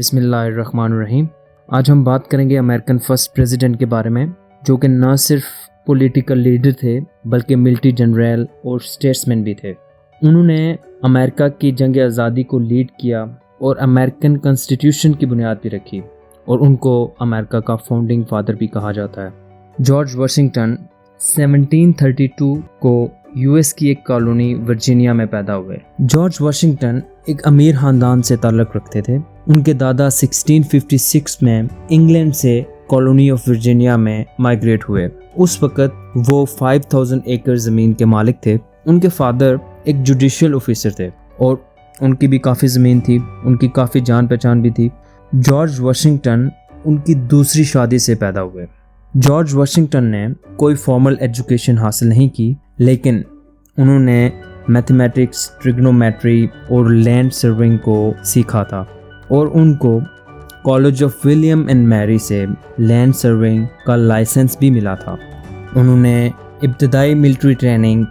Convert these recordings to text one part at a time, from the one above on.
بسم اللہ الرحمن الرحیم۔ آج ہم بات کریں گے امریکن فرسٹ پریزیڈنٹ کے بارے میں، جو کہ نہ صرف پولیٹیکل لیڈر تھے بلکہ ملٹری جنرل اور اسٹیٹسمین بھی تھے۔ انہوں نے امریکہ کی جنگ آزادی کو لیڈ کیا اور امریکن کانسٹیٹیوشن کی بنیاد بھی رکھی، اور ان کو امریکہ کا فاؤنڈنگ فادر بھی کہا جاتا ہے۔ جارج واشنگٹن 1732 کو یو ایس کی ایک کالونی ورجینیا میں پیدا ہوئے۔ جارج واشنگٹن ایک امیر خاندان سے تعلق رکھتے تھے۔ ان کے دادا 1656 میں انگلینڈ سے کالونی آف ورجینیا میں مائیگریٹ ہوئے۔ اس وقت وہ 5000 ایکڑ زمین کے مالک تھے۔ ان کے فادر ایک جوڈیشل آفیسر تھے اور ان کی بھی کافی زمین تھی، ان کی کافی جان پہچان بھی تھی۔ جارج واشنگٹن ان کی دوسری شادی سے پیدا ہوئے۔ جارج واشنگٹن نے کوئی فارمل ایجوکیشن حاصل نہیں کی، لیکن انہوں نے میتھمیٹکس، ٹریگنومیٹری اور لینڈ سرونگ کو سیکھا تھا، اور ان کو کالج آف ولیم اینڈ میری سے لینڈ سرونگ کا لائسنس بھی ملا تھا۔ انہوں نے ابتدائی ملٹری ٹریننگ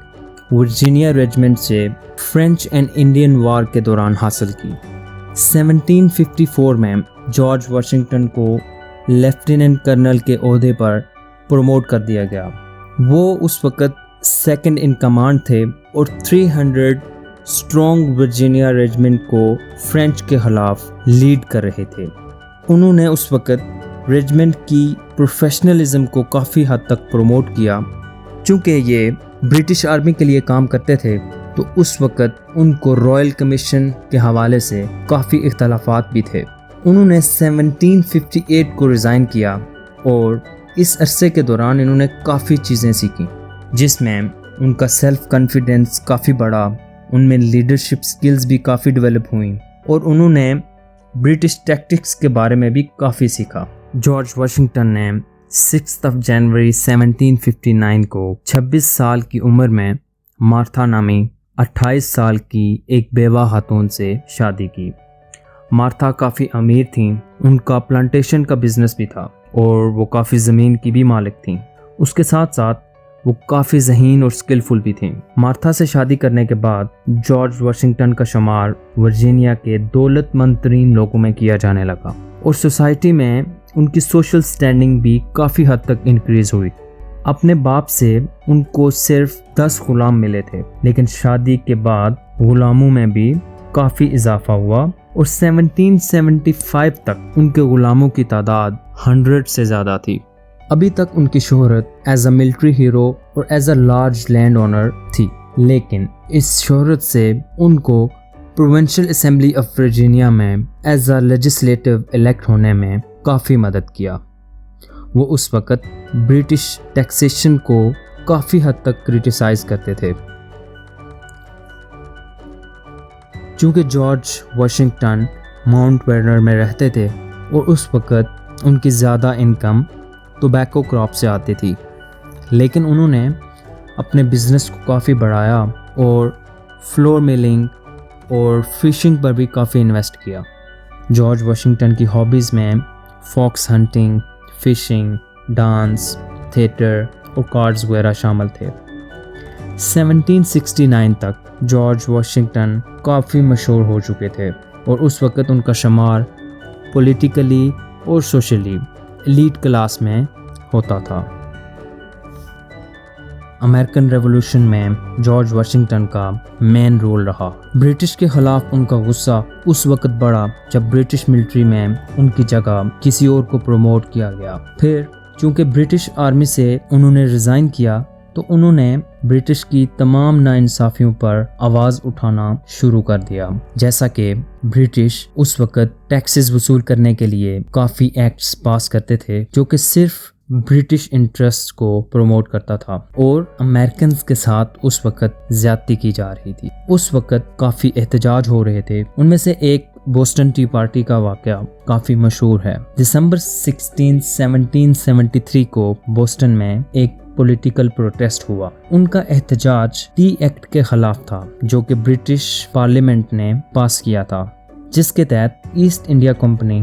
ورجینیا ریجمنٹ سے فرینچ اینڈ انڈین وار کے دوران حاصل کی۔ 1754 میں جارج واشنگٹن کو لیفٹیننٹ کرنل کے عہدے پر پروموٹ کر دیا گیا۔ وہ اس وقت سیکنڈ ان کمانڈ تھے اور 300 اسٹرانگ ورجینیا ریجمنٹ کو فرینچ کے خلاف لیڈ کر رہے تھے۔ انہوں نے اس وقت ریجمنٹ کی پروفیشنلزم کو کافی حد تک پروموٹ کیا۔ چونکہ یہ برٹش آرمی کے لیے کام کرتے تھے تو اس وقت ان کو رائل کمیشن کے حوالے سے کافی اختلافات بھی تھے۔ انہوں نے 1758 کو ریزائن کیا اور اس عرصے کے دوران انہوں نے کافی چیزیں سیکھیں، جس میں ان کا سیلف کانفیڈنس کافی بڑھا، ان میں لیڈرشپ سکلز بھی کافی ڈیولپ ہوئیں، اور انہوں نے برٹش ٹیکٹکس کے بارے میں بھی کافی سیکھا۔ جارج واشنگٹن نے 6 جنوری 1759 کو 26 سال کی عمر میں مارتھا نامی 28 سال کی ایک بیوہ خاتون سے شادی کی۔ مارتھا کافی امیر تھیں، ان کا پلانٹیشن کا بزنس بھی تھا اور وہ کافی زمین کی بھی مالک تھیں۔ اس کے ساتھ ساتھ وہ کافی ذہین اور سکلفل بھی تھیں۔ مارتھا سے شادی کرنے کے بعد جارج واشنگٹن کا شمار ورجینیا کے دولت مند ترین لوگوں میں کیا جانے لگا، اور سوسائٹی میں ان کی سوشل سٹینڈنگ بھی کافی حد تک انکریز ہوئی۔ اپنے باپ سے ان کو صرف 10 غلام ملے تھے، لیکن شادی کے بعد غلاموں میں بھی کافی اضافہ ہوا، اور 1775 تک ان کے غلاموں کی تعداد 100 سے زیادہ تھی۔ ابھی تک ان کی شہرت ایز اے ملٹری ہیرو اور as a large land owner تھی، لیکن اس شہرت سے ان کو پروونشل اسمبلی آف ورجینیا میں ایز اے لیجسلیٹو الیکٹ ہونے میں کافی مدد کیا۔ وہ اس وقت برٹش ٹیکسیشن کو کافی حد تک کرٹیسائز کرتے تھے۔ چونکہ جارج واشنگٹن ماؤنٹ ورنر میں رہتے تھے اور اس وقت ان کی زیادہ انکم ٹوبیکو کراپ سے آتی تھی، لیکن انہوں نے اپنے بزنس کو کافی بڑھایا اور فلور میلنگ اور فشنگ پر بھی کافی انویسٹ کیا۔ جارج واشنگٹن کی ہابیز میں fox hunting, fishing, dance, theatre اور کارڈز وغیرہ شامل تھے۔ 1769 تک جارج واشنگٹن کافی مشہور ہو چکے تھے، اور اس وقت ان کا شمار پولیٹیکلی اور سوشلی ایلیٹ کلاس میں ہوتا تھا۔ امریکن ریولوشن میں جارج واشنگٹن کا مین رول رہا۔ برٹش کے خلاف ان کا غصہ اس وقت بڑھا جب برٹش ملٹری میں ان کی جگہ کسی اور کو پروموٹ کیا گیا۔ پھر چونکہ برٹش آرمی سے انہوں نے ریزائن کیا تو انہوں نے برٹش کی تمام ناانصافیوں پر آواز اٹھانا شروع کر دیا، جیسا کہ برٹش اس وقت ٹیکسز وصول کرنے کے لیے کافی ایکٹس پاس کرتے تھے جو کہ صرف برٹش انٹرسٹ کو پروموٹ کرتا تھا، اور امریکنز کے ساتھ اس وقت زیادتی کی جا رہی تھی۔ اس وقت کافی احتجاج ہو رہے تھے، ان میں سے ایک بوسٹن ٹی پارٹی کا واقعہ کافی مشہور ہے۔ دسمبر 16 1773 کو بوسٹن میں ایک پولیٹیکل پروٹیسٹ ہوا۔ ان کا احتجاج ٹی ایکٹ کے خلاف تھا جو کہ برٹش پارلیمنٹ نے پاس کیا تھا، جس کے تحت ایسٹ انڈیا کمپنی